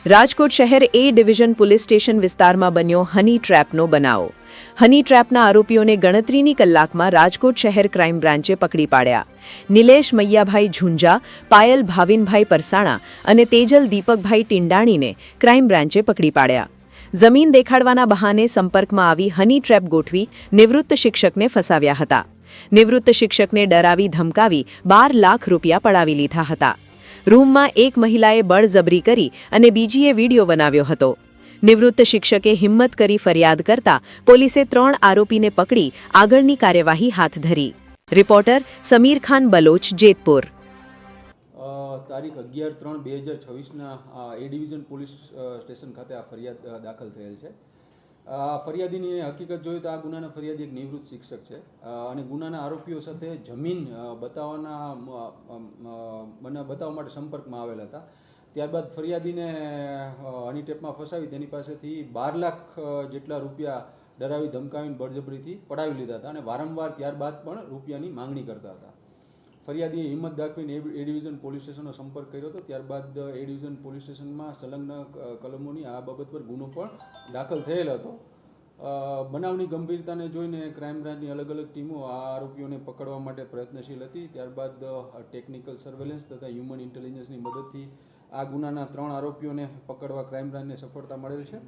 રાજકોટ શહેર એ division police station વિસ્તારમાં બન્યો હની ટ્રેપનો બનાવ। હની ટ્રેપના આરોપીઓને ગણતરીની કલાકમાં રાજકોટ શહેર ક્રાઇમ બ્રાન્ચે પકડી પાડ્યા। નિલેશ મૈયાભાઈ ઝુંઝા, પાયલ ભાવિનભાઈ પરસાણા અને તેજલ દીપકભાઈ ટિંડાણીને ક્રાઇમ બ્રાન્ચે પકડી પાડ્યા। જમીન દેખાડવાના બહાને સંપર્કમાં આવી હની ટ્રેપ ગોઠવી નિવૃત્ત શિક્ષકને ફસાવ્યા હતા। નિવૃત્ત શિક્ષકને ડરાવી ધમકાવી 12 લાખ રૂપિયા પડાવી લીધા હતા। રૂમમાં એક મહિલાએ બળજબરી કરી અને બીજીએ વિડીયો બનાવ્યો હતો। નિવૃત્ત શિક્ષકે હિંમત કરી ફરિયાદ કરતા પોલીસે 3 આરોપીને પકડી આગળની કાર્યવાહી હાથ ધરી। રિપોર્ટર સમીર ખાન બલોચ, જેતપુર। તારીખ 11/3/2026ના એ ડિવિઝન પોલીસ સ્ટેશન ખાતે આ ફરિયાદ દાખલ થયેલ છે। ફરિયાદીની હકીકત જોઈએ તો આ ગુનાના ફરિયાદી એક નિવૃત્ત શિક્ષક છે અને ગુનાના આરોપીઓ સાથે જમીન બતાવવા માટે સંપર્કમાં આવેલા હતા। ત્યારબાદ ફરિયાદીને હની ટ્રેપમાં ફસાવી તેની પાસેથી 12 લાખ જેટલા રૂપિયા ડરાવી ધમકાવીને બળજબરીથી પડાવી લીધા હતા અને વારંવાર ત્યારબાદ પણ રૂપિયાની માંગણી કરતા હતા। ફરિયાદીએ હિંમત દાખવીને એ ડિવિઝન પોલીસ સ્ટેશનનો સંપર્ક કર્યો હતો। ત્યારબાદ એ ડિવિઝન પોલીસ સ્ટેશનમાં સંલગ્ન કલમોની આ બાબત પર ગુનો પણ દાખલ થયેલ હતો। બનાવની ગંભીરતાને જોઈને ક્રાઇમ બ્રાન્ચની અલગ અલગ ટીમો આ આરોપીઓને પકડવા માટે પ્રયત્નશીલ હતી। ત્યારબાદ ટેકનિકલ સર્વેલન્સ તથા હ્યુમન ઇન્ટેલિજન્સની મદદથી આ ગુનાના 3 આરોપીઓને પકડવા ક્રાઇમ બ્રાન્ચને સફળતા મળેલ છે।